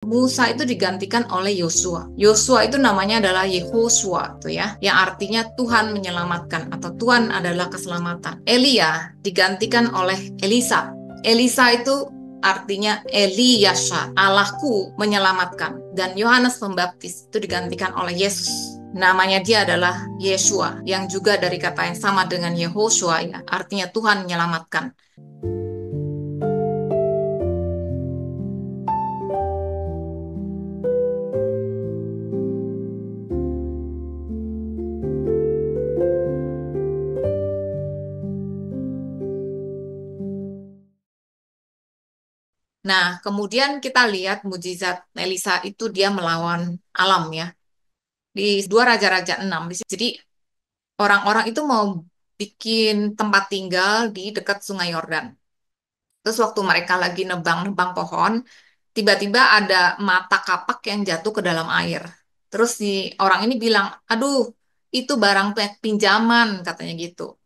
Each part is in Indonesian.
Musa itu digantikan oleh Yosua. Yosua itu namanya adalah Yehosua tuh ya, yang artinya Tuhan menyelamatkan atau Tuhan adalah keselamatan. Elia digantikan oleh Elisa. Elisa itu artinya Eliyasha, Allahku menyelamatkan. Dan Yohanes Pembaptis itu digantikan oleh Yesus. Namanya dia adalah Yeshua, yang juga dari kata yang sama dengan Yehoshua ya, artinya Tuhan menyelamatkan. Nah, kemudian kita lihat mujizat Elisa itu dia melawan alam ya. Di 2 Raja-Raja 6. Jadi orang-orang itu mau bikin tempat tinggal di dekat Sungai Yordan. Terus waktu mereka lagi nebang-nebang pohon, tiba-tiba ada mata kapak yang jatuh ke dalam air. Terus si orang ini bilang, aduh, itu barang pinjaman, katanya gitu.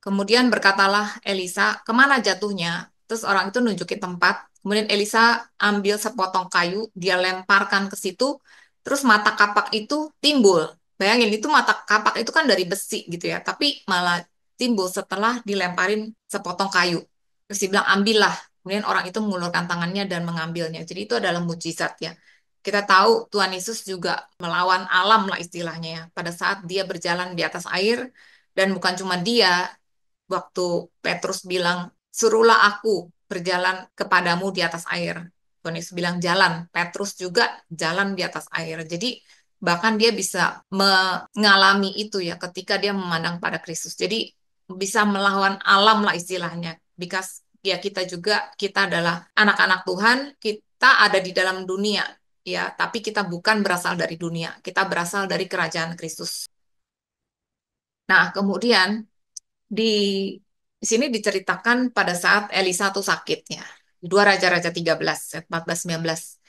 Kemudian berkatalah Elisa, kemana jatuhnya? Terus orang itu nunjukin tempat. Kemudian Elisa ambil sepotong kayu, dia lemparkan ke situ. Terus mata kapak itu timbul. Bayangin, itu mata kapak itu kan dari besi gitu ya. Tapi malah timbul setelah dilemparin sepotong kayu. Terus dia bilang, ambillah. Kemudian orang itu mengulurkan tangannya dan mengambilnya. Jadi itu adalah mujizat ya. Kita tahu Tuhan Yesus juga melawan alam lah istilahnya ya. Pada saat dia berjalan di atas air, dan bukan cuma dia, waktu Petrus bilang, suruhlah aku berjalan kepadamu di atas air. Tuhan Yesus bilang jalan, Petrus juga jalan di atas air. Jadi bahkan dia bisa mengalami itu ya ketika dia memandang pada Kristus. Jadi bisa melawan alam lah istilahnya. Because ya kita juga, kita adalah anak-anak Tuhan, kita ada di dalam dunia ya, tapi kita bukan berasal dari dunia, kita berasal dari kerajaan Kristus. Nah, kemudian di sini diceritakan pada saat Elisa tuh sakitnya. 2 Raja-Raja 13, ayat 14-19.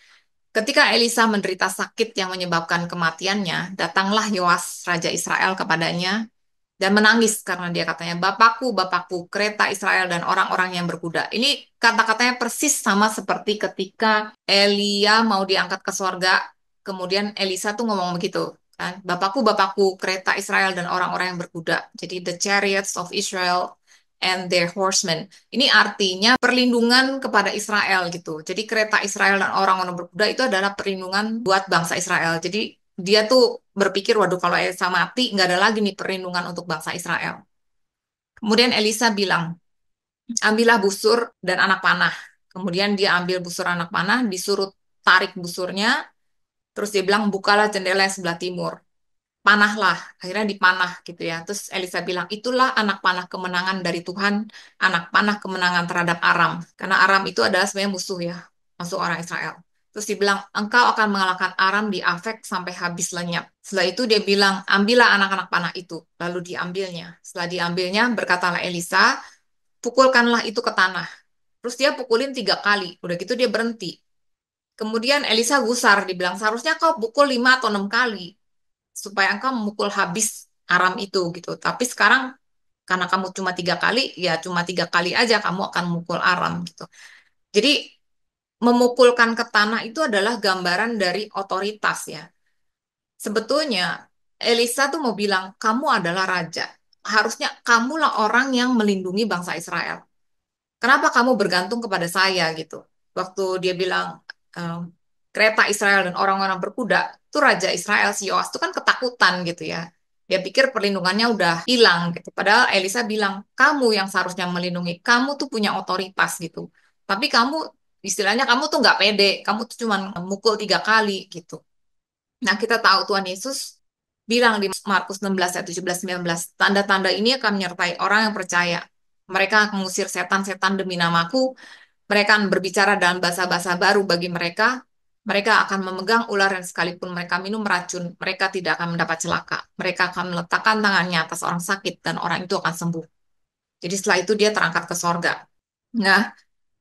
Ketika Elisa menderita sakit yang menyebabkan kematiannya, datanglah Yoas, Raja Israel kepadanya dan menangis karena dia katanya, Bapakku, Bapakku, kereta Israel dan orang-orang yang berkuda. Ini kata-katanya persis sama seperti ketika Elia mau diangkat ke sorga, kemudian Elisa tuh ngomong begitu, kan? Bapakku, Bapakku, kereta Israel dan orang-orang yang berkuda. Jadi the chariots of Israel and their horsemen. Ini artinya perlindungan kepada Israel gitu. Jadi kereta Israel dan orang-orang berkuda itu adalah perlindungan buat bangsa Israel. Jadi dia tuh berpikir, waduh kalau Elisa mati, nggak ada lagi nih perlindungan untuk bangsa Israel. Kemudian Elisa bilang, ambillah busur dan anak panah. Kemudian dia ambil busur anak panah, disuruh tarik busurnya, terus dia bilang, bukalah jendela yang sebelah timur. Panahlah, akhirnya dipanah gitu ya. Terus Elisa bilang, itulah anak panah kemenangan dari Tuhan, anak panah kemenangan terhadap Aram. Karena Aram itu adalah sebenarnya musuh ya, masuk orang Israel. Terus dibilang, engkau akan mengalahkan Aram di Afek sampai habis lenyap. Setelah itu dia bilang, ambillah anak-anak panah itu. Lalu diambilnya. Setelah diambilnya, berkatalah Elisa, pukulkanlah itu ke tanah. Terus dia pukulin 3 kali. Udah gitu dia berhenti. Kemudian Elisa gusar, dibilang, seharusnya kau pukul 5 atau 6 kali supaya engkau memukul habis Aram itu gitu. Tapi sekarang karena kamu cuma 3 kali, ya cuma 3 kali aja kamu akan memukul Aram gitu. Jadi memukulkan ke tanah itu adalah gambaran dari otoritas ya. Sebetulnya Elisa tuh mau bilang, kamu adalah raja. Harusnya kamulah orang yang melindungi bangsa Israel. Kenapa kamu bergantung kepada saya gitu? Waktu dia bilang ehm, kereta Israel dan orang-orang berkuda, itu Raja Israel si Yoas itu kan ketakutan gitu ya. Dia pikir perlindungannya udah hilang gitu. Padahal Elisa bilang, kamu yang seharusnya melindungi, kamu tuh punya otoritas gitu. Tapi kamu, istilahnya kamu tuh nggak pede, kamu tuh cuma mukul 3 kali gitu. Nah kita tahu Tuhan Yesus bilang di Markus 16 ayat 17-19, tanda-tanda ini akan menyertai orang yang percaya. Mereka akan mengusir setan-setan demi namaku, mereka akan berbicara dalam bahasa-bahasa baru bagi mereka, mereka akan memegang ular dan sekalipun mereka minum racun, mereka tidak akan mendapat celaka. Mereka akan meletakkan tangannya atas orang sakit dan orang itu akan sembuh. Jadi setelah itu dia terangkat ke sorga. Nah,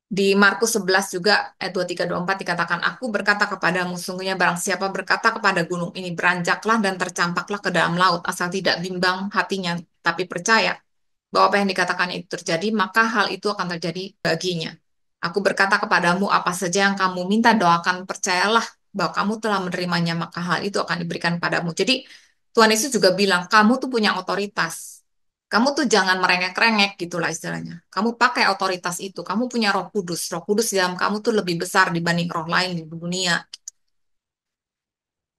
di Markus 11 juga ayat 23-24 dikatakan, aku berkata kepadamu, sungguhnya barang siapa berkata kepada gunung ini, beranjaklah dan tercampaklah ke dalam laut, asal tidak bimbang hatinya, tapi percaya bahwa apa yang dikatakan itu terjadi, maka hal itu akan terjadi baginya. Aku berkata kepadamu, apa saja yang kamu minta, doakan, percayalah bahwa kamu telah menerimanya, maka hal itu akan diberikan padamu. Jadi Tuhan Yesus juga bilang, kamu tuh punya otoritas. Kamu tuh jangan merengek-rengek gitulah istilahnya. Kamu pakai otoritas itu. Kamu punya Roh Kudus. Roh Kudus di dalam kamu tuh lebih besar dibanding roh lain di dunia.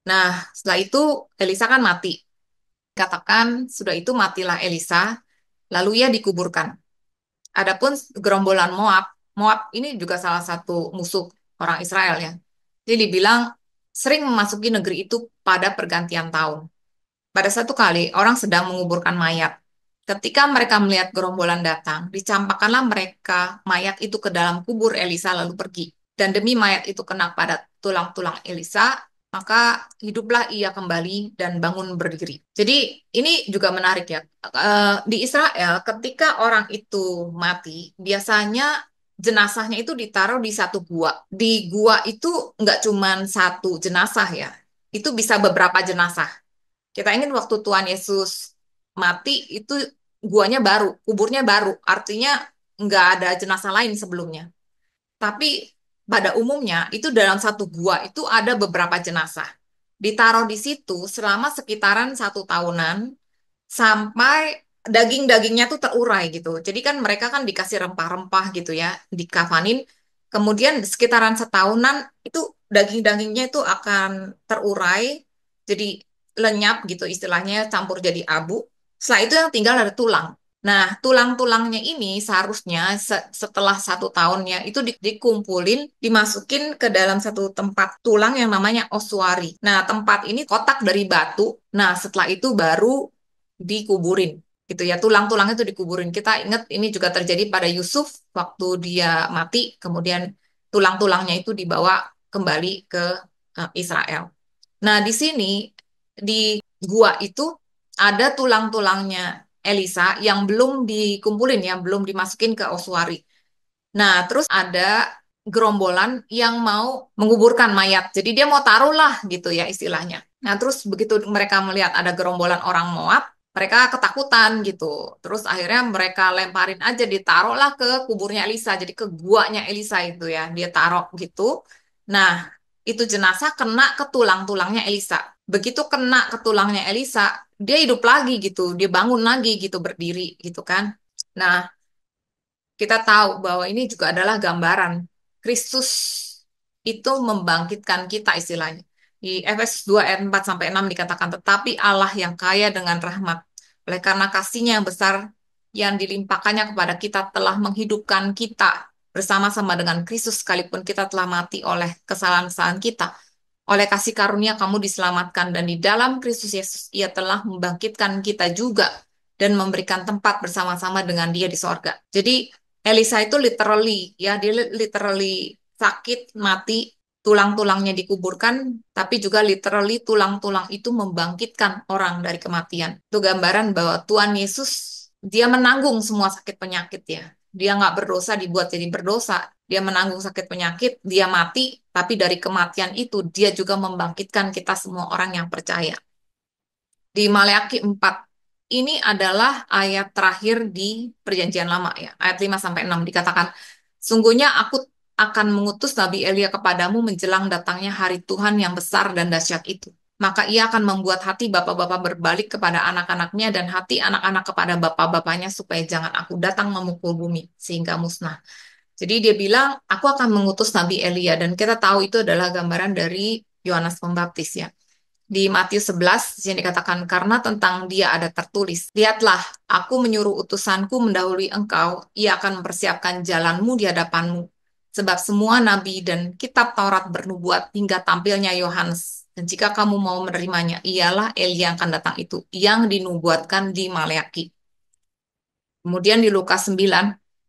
Nah, setelah itu Elisa kan mati. Katakan, sudah itu matilah Elisa, lalu ia dikuburkan. Adapun gerombolan Moab, Moab ini juga salah satu musuh orang Israel ya. Jadi dibilang sering memasuki negeri itu pada pergantian tahun. Pada satu kali, orang sedang menguburkan mayat. Ketika mereka melihat gerombolan datang, dicampakkanlah mereka mayat itu ke dalam kubur Elisa lalu pergi. Dan demi mayat itu kena pada tulang-tulang Elisa, maka hiduplah ia kembali dan bangun berdiri. Jadi ini juga menarik ya. Di Israel, ketika orang itu mati, biasanya jenazahnya itu ditaruh di satu gua. Di gua itu nggak cuma satu jenazah ya, itu bisa beberapa jenazah. Kita ingin waktu Tuhan Yesus mati itu guanya baru, kuburnya baru, artinya nggak ada jenazah lain sebelumnya. Tapi pada umumnya itu dalam satu gua itu ada beberapa jenazah. Ditaruh di situ selama sekitaran 1 tahunan sampai daging-dagingnya tuh terurai gitu. Jadi kan mereka kan dikasih rempah-rempah gitu ya, dikafanin. Kemudian sekitaran setahunan itu daging-dagingnya itu akan terurai, jadi lenyap gitu istilahnya, campur jadi abu. Setelah itu yang tinggal ada tulang. Nah, tulang-tulangnya ini seharusnya setelah 1 tahunnya itu dikumpulin, dimasukin ke dalam satu tempat tulang yang namanya ossuary. Nah, tempat ini kotak dari batu. Nah, setelah itu baru dikuburin gitu ya, tulang-tulang itu dikuburin. Kita ingat ini juga terjadi pada Yusuf waktu dia mati, kemudian tulang-tulangnya itu dibawa kembali ke Israel. Nah, di sini di gua itu ada tulang-tulangnya Elisa yang belum dikumpulin ya, belum dimasukin ke ossuary. Nah, terus ada gerombolan yang mau menguburkan mayat. Jadi dia mau taruh lah gitu ya istilahnya. Nah, terus begitu mereka melihat ada gerombolan orang Moab, mereka ketakutan gitu. Terus akhirnya mereka lemparin aja, ditaruhlah ke kuburnya Elisa. Jadi ke guanya Elisa itu ya, dia taruh gitu. Nah, itu jenazah kena ke tulang-tulangnya Elisa. Begitu kena ke tulangnya Elisa, dia hidup lagi gitu, dia bangun lagi gitu, berdiri gitu kan. Nah, kita tahu bahwa ini juga adalah gambaran Kristus itu membangkitkan kita istilahnya. Di Efesus 2 ayat 4 sampai 6 dikatakan, tetapi Allah yang kaya dengan rahmat, oleh karena kasihnya yang besar yang dilimpahkannya kepada kita telah menghidupkan kita bersama-sama dengan Kristus sekalipun kita telah mati oleh kesalahan-kesalahan kita. Oleh kasih karunia kamu diselamatkan dan di dalam Kristus Yesus ia telah membangkitkan kita juga dan memberikan tempat bersama-sama dengan dia di sorga. Jadi Elisa itu literally ya, dia literally sakit, mati, tulang-tulangnya dikuburkan, tapi juga literally tulang-tulang itu membangkitkan orang dari kematian. Itu gambaran bahwa Tuhan Yesus dia menanggung semua sakit penyakit ya. Dia nggak berdosa dibuat jadi berdosa. Dia menanggung sakit penyakit, dia mati, tapi dari kematian itu dia juga membangkitkan kita semua orang yang percaya. Di Maleakhi 4, ini adalah ayat terakhir di Perjanjian Lama ya. Ayat 5 sampai 6 dikatakan, sungguhnya aku akan mengutus Nabi Elia kepadamu menjelang datangnya hari Tuhan yang besar dan dahsyat itu. Maka ia akan membuat hati bapak-bapak berbalik kepada anak-anaknya dan hati anak-anak kepada bapak-bapaknya supaya jangan aku datang memukul bumi sehingga musnah. Jadi dia bilang, aku akan mengutus Nabi Elia dan kita tahu itu adalah gambaran dari Yohanes Pembaptis ya. Di Matius 11, di sini dikatakan, karena tentang dia ada tertulis, lihatlah, aku menyuruh utusanku mendahului engkau, ia akan mempersiapkan jalanmu di hadapanmu. Sebab semua nabi dan kitab Taurat bernubuat hingga tampilnya Yohanes. Dan jika kamu mau menerimanya, ialah Elia yang akan datang itu, yang dinubuatkan di Maleakhi. Kemudian di Lukas 9,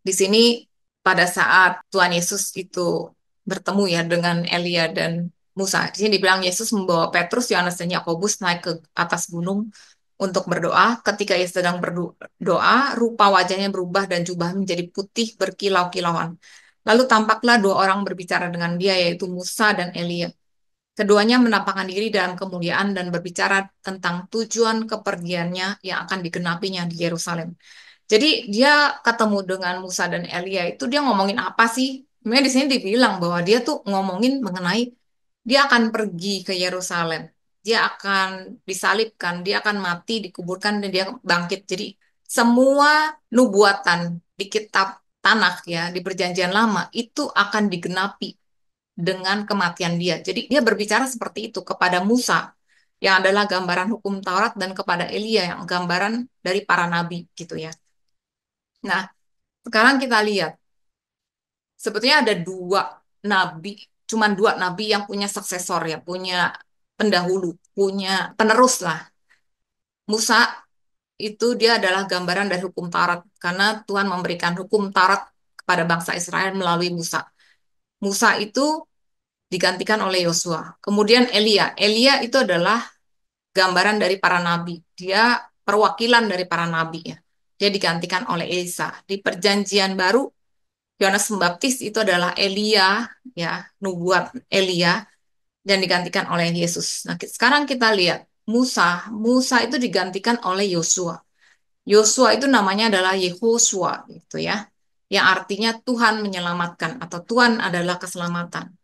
di sini pada saat Tuhan Yesus itu bertemu ya dengan Elia dan Musa. Di sini dibilang Yesus membawa Petrus, Yohanes, dan Yakobus naik ke atas gunung untuk berdoa. Ketika ia sedang berdoa, rupa wajahnya berubah dan jubah menjadi putih berkilau-kilauan. Lalu tampaklah dua orang berbicara dengan dia, yaitu Musa dan Elia. Keduanya menampakkan diri dalam kemuliaan dan berbicara tentang tujuan kepergiannya yang akan digenapinya di Yerusalem. Jadi dia ketemu dengan Musa dan Elia itu dia ngomongin apa sih? Sebenarnya di sini dibilang bahwa dia tuh ngomongin mengenai dia akan pergi ke Yerusalem. Dia akan disalibkan, dia akan mati, dikuburkan, dan dia bangkit. Jadi semua nubuatan di kitab Tanakh ya, di Perjanjian Lama itu akan digenapi dengan kematian dia. Jadi dia berbicara seperti itu kepada Musa yang adalah gambaran hukum Taurat dan kepada Elia yang gambaran dari para nabi gitu ya. Nah, sekarang kita lihat sebetulnya ada dua nabi, cuman dua nabi yang punya suksesor ya, punya pendahulu, punya penerus lah. Musa itu dia adalah gambaran dari hukum Taurat karena Tuhan memberikan hukum Taurat kepada bangsa Israel melalui Musa. Musa itu digantikan oleh Yosua. Kemudian Elia. Elia itu adalah gambaran dari para nabi. Dia perwakilan dari para nabi ya. Dia digantikan oleh Elisa. Di perjanjian baru, Yohanes Pembaptis itu adalah Elia, ya, nubuat Elia, dan digantikan oleh Yesus. Nah, sekarang kita lihat Musa. Musa itu digantikan oleh Yosua. Yosua itu namanya adalah Yehosua, gitu ya. Yang artinya Tuhan menyelamatkan atau Tuhan adalah keselamatan.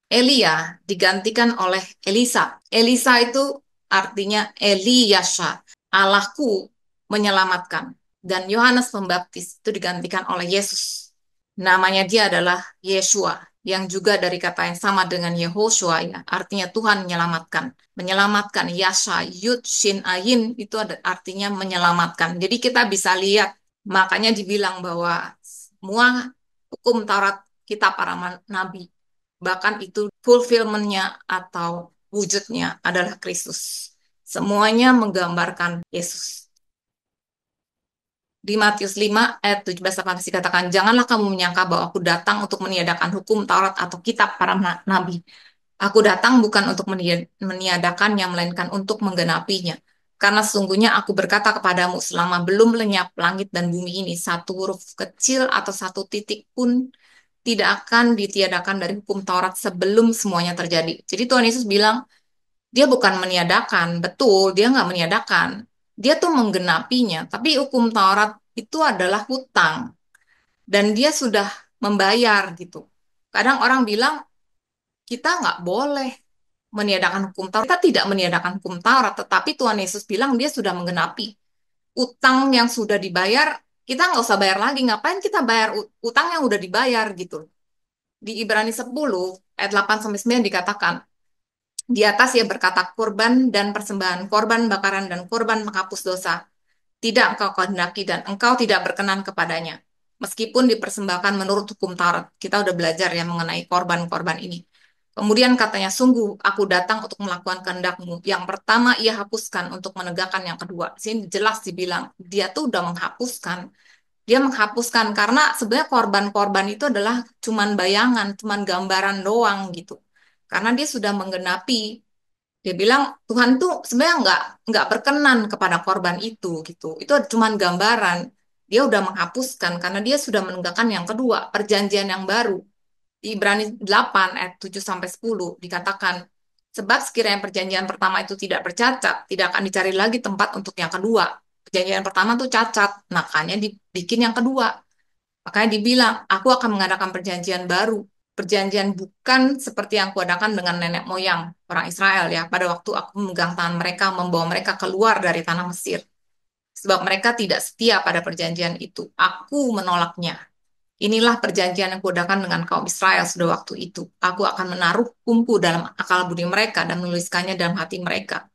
Elia digantikan oleh Elisa. Elisa itu artinya Eliyasha, Allahku menyelamatkan. Dan Yohanes Pembaptis itu digantikan oleh Yesus. Namanya dia adalah Yeshua, yang juga dari kata yang sama dengan Yehoshua ya, artinya Tuhan menyelamatkan. Menyelamatkan, Yasha, Yud, Shin, Ayin itu artinya menyelamatkan. Jadi kita bisa lihat, makanya dibilang bahwa semua hukum Taurat kita para nabi bahkan itu fulfillment-nya atau wujudnya adalah Kristus. Semuanya menggambarkan Yesus. Di Matius 5 ayat 17-18 dikatakan, janganlah kamu menyangka bahwa aku datang untuk meniadakan hukum Taurat atau kitab para nabi. Aku datang bukan untuk meniadakannya, melainkan untuk menggenapinya. Karena sesungguhnya aku berkata kepadamu, selama belum lenyap langit dan bumi ini, satu huruf kecil atau satu titik pun tidak akan ditiadakan dari hukum Taurat sebelum semuanya terjadi. Jadi Tuhan Yesus bilang, dia bukan meniadakan, betul, dia nggak meniadakan. Dia tuh menggenapinya, tapi hukum Taurat itu adalah hutang, dan dia sudah membayar gitu. Kadang orang bilang, kita nggak boleh meniadakan hukum Taurat. Kita tidak meniadakan hukum Taurat, tetapi Tuhan Yesus bilang dia sudah menggenapi. Utang yang sudah dibayar, kita nggak usah bayar lagi. Ngapain kita bayar utang yang udah dibayar gitu. Di Ibrani 10 ayat 8 sampai 9 dikatakan, di atas ia berkata, kurban dan persembahan, korban bakaran dan korban menghapus dosa tidak engkau kehendaki dan engkau tidak berkenan kepadanya. Meskipun dipersembahkan menurut hukum Taurat. Kita udah belajar ya mengenai korban-korban ini. Kemudian katanya, sungguh aku datang untuk melakukan kehendakmu. Yang pertama ia hapuskan untuk menegakkan yang kedua. Sini jelas dibilang, dia tuh udah menghapuskan. Dia menghapuskan karena sebenarnya korban-korban itu adalah cuman bayangan, cuman gambaran doang gitu. Karena dia sudah menggenapi. Dia bilang Tuhan tuh sebenarnya nggak berkenan kepada korban itu gitu. Itu cuman gambaran. Dia udah menghapuskan karena dia sudah menegakkan yang kedua, perjanjian yang baru. Di Ibrani 8 ayat 7 sampai 10 dikatakan, sebab sekiranya perjanjian pertama itu tidak bercacat, tidak akan dicari lagi tempat untuk yang kedua. Perjanjian pertama tuh cacat, makanya dibikin yang kedua. Makanya dibilang, aku akan mengadakan perjanjian baru. Perjanjian bukan seperti yang kuadakan dengan nenek moyang orang Israel ya. Pada waktu aku memegang tangan mereka, membawa mereka keluar dari tanah Mesir. Sebab mereka tidak setia pada perjanjian itu. Aku menolaknya. Inilah perjanjian yang kuadakan dengan kaum Israel sudah waktu itu. Aku akan menaruh hukumku dalam akal budi mereka dan menuliskannya dalam hati mereka.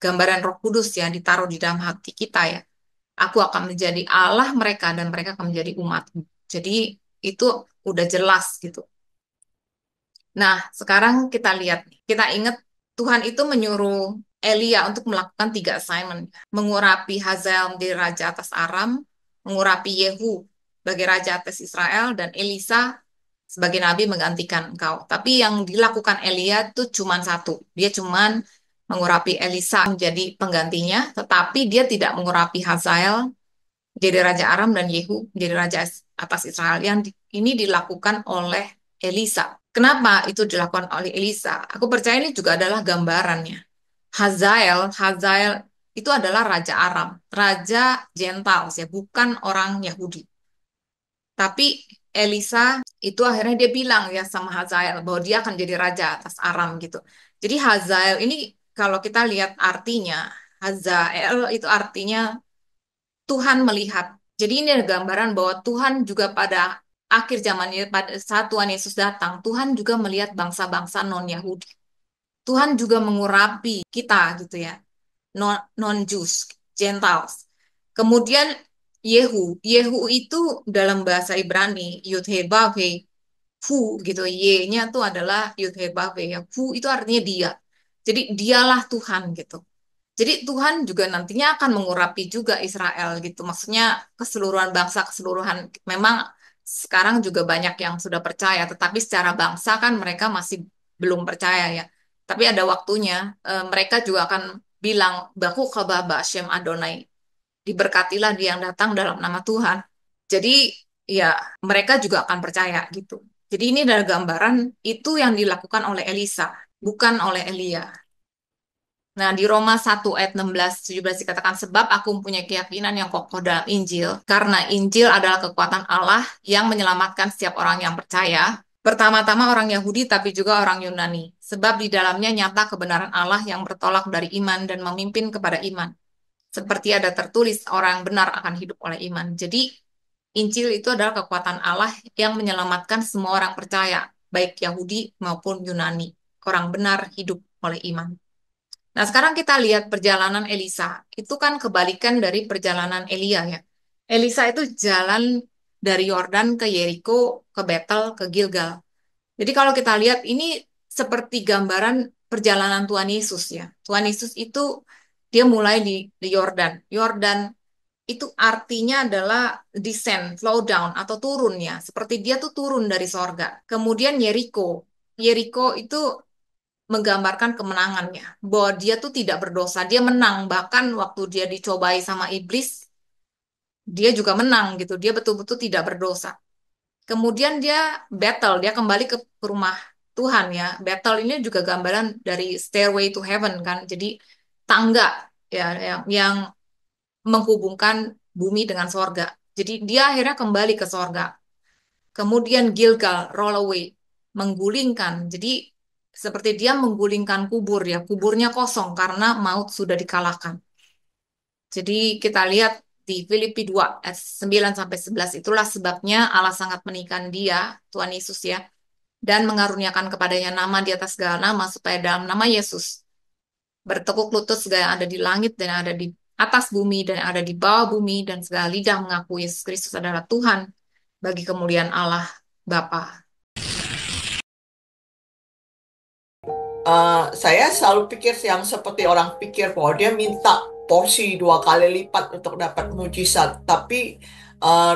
Gambaran Roh Kudus yang ditaruh di dalam hati kita ya. Aku akan menjadi Allah mereka dan mereka akan menjadi umatku. Jadi itu udah jelas gitu. Nah, sekarang kita lihat, kita ingat Tuhan itu menyuruh Elia untuk melakukan 3 assignment. Mengurapi Hazael menjadi raja atas Aram, mengurapi Yehu sebagai raja atas Israel, dan Elisa sebagai nabi menggantikan engkau. Tapi yang dilakukan Elia itu cuma satu. Dia cuma mengurapi Elisa menjadi penggantinya, tetapi dia tidak mengurapi Hazael jadi Raja Aram dan Yehu menjadi raja atas Israel. Yang ini dilakukan oleh Elisa. Kenapa itu dilakukan oleh Elisa? Aku percaya ini juga adalah gambarannya. Hazael itu adalah Raja Aram, Raja Gentiles ya, bukan orang Yahudi. Tapi Elisa itu akhirnya dia bilang ya sama Hazael bahwa dia akan jadi raja atas Aram gitu. Jadi Hazael ini kalau kita lihat artinya, Hazael itu artinya Tuhan melihat. Jadi ini ada gambaran bahwa Tuhan juga pada akhir zamannya, pada saat Tuhan Yesus datang, Tuhan juga melihat bangsa-bangsa non-Yahudi. Tuhan juga mengurapi kita gitu ya, non-Jews, Gentiles. Kemudian Yehu itu dalam bahasa Ibrani, Yud He Vav He, Hu gitu, Y-nya tuh adalah Yud He Vav He, ya. Hu itu artinya dia. Jadi dialah Tuhan gitu. Jadi Tuhan juga nantinya akan mengurapi juga Israel gitu. Maksudnya keseluruhan bangsa, keseluruhan memang sekarang juga banyak yang sudah percaya, tetapi secara bangsa kan mereka masih belum percaya ya. Tapi ada waktunya mereka juga akan bilang Baku Kababa Shem Adonai. Diberkatilah dia yang datang dalam nama Tuhan. Jadi ya mereka juga akan percaya gitu. Jadi ini adalah gambaran itu yang dilakukan oleh Elisa, bukan oleh Elia. Nah, di Roma 1 ayat 16-17 dikatakan, sebab aku mempunyai keyakinan yang kokoh dalam Injil, karena Injil adalah kekuatan Allah yang menyelamatkan setiap orang yang percaya, pertama-tama orang Yahudi tapi juga orang Yunani, sebab di dalamnya nyata kebenaran Allah yang bertolak dari iman dan memimpin kepada iman. Seperti ada tertulis, orang benar akan hidup oleh iman. Jadi, Injil itu adalah kekuatan Allah yang menyelamatkan semua orang percaya, baik Yahudi maupun Yunani. Orang benar hidup oleh iman. Nah, sekarang kita lihat perjalanan Elisa. Itu kan kebalikan dari perjalanan Elia ya. Elisa itu jalan dari Yordan ke Yeriko, ke Betel, ke Gilgal. Jadi kalau kita lihat ini seperti gambaran perjalanan Tuhan Yesus ya. Tuhan Yesus itu dia mulai di Yordan. Yordan itu artinya adalah descend, flow down atau turun ya. Seperti dia tuh turun dari sorga. Kemudian Yeriko. Yeriko itu menggambarkan kemenangannya, bahwa dia tuh tidak berdosa, dia menang, bahkan waktu dia dicobai sama iblis, dia juga menang gitu, dia betul-betul tidak berdosa. Kemudian dia battle, dia kembali ke rumah Tuhan ya. Battle ini juga gambaran dari stairway to heaven kan, jadi tangga ya yang menghubungkan bumi dengan sorga. Jadi dia akhirnya kembali ke sorga. Kemudian Gilgal, roll away, menggulingkan. Jadi seperti dia menggulingkan kubur ya, kuburnya kosong karena maut sudah dikalahkan. Jadi kita lihat di Filipi 2 ayat 9 sampai 11 itulah sebabnya Allah sangat menikahkan dia, Tuhan Yesus ya, dan mengaruniakan kepadanya nama di atas segala nama supaya dalam nama Yesus bertekuk lutut segala yang ada di langit dan yang ada di atas bumi dan yang ada di bawah bumi dan segala lidah mengakui Yesus Kristus adalah Tuhan bagi kemuliaan Allah Bapa. Saya selalu pikir yang seperti orang pikir bahwa dia minta porsi 2 kali lipat untuk dapat mujizat. Tapi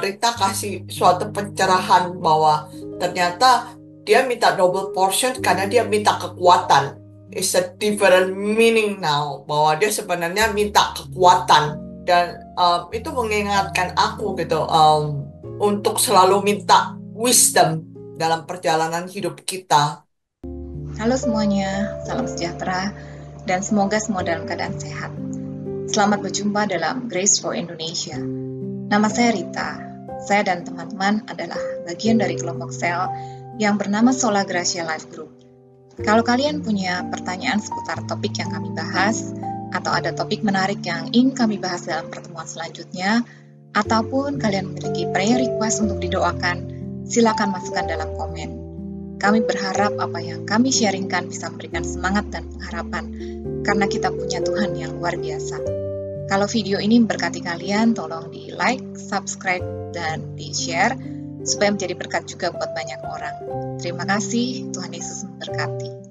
Rita kasih suatu pencerahan bahwa ternyata dia minta double portion karena dia minta kekuatan. It's a different meaning now, bahwa dia sebenarnya minta kekuatan. Dan itu mengingatkan aku gitu, untuk selalu minta wisdom dalam perjalanan hidup kita. Halo semuanya, salam sejahtera, dan semoga semua dalam keadaan sehat. Selamat berjumpa dalam Grace for Indonesia. Nama saya Rita. Saya dan teman-teman adalah bagian dari kelompok sel yang bernama Sola Gracia Life Group. Kalau kalian punya pertanyaan seputar topik yang kami bahas, atau ada topik menarik yang ingin kami bahas dalam pertemuan selanjutnya, ataupun kalian memiliki prayer request untuk didoakan, silakan masukkan dalam komen. Kami berharap apa yang kami sharingkan bisa memberikan semangat dan pengharapan, karena kita punya Tuhan yang luar biasa. Kalau video ini memberkati kalian, tolong di like, subscribe, dan di share, supaya menjadi berkat juga buat banyak orang. Terima kasih, Tuhan Yesus memberkati.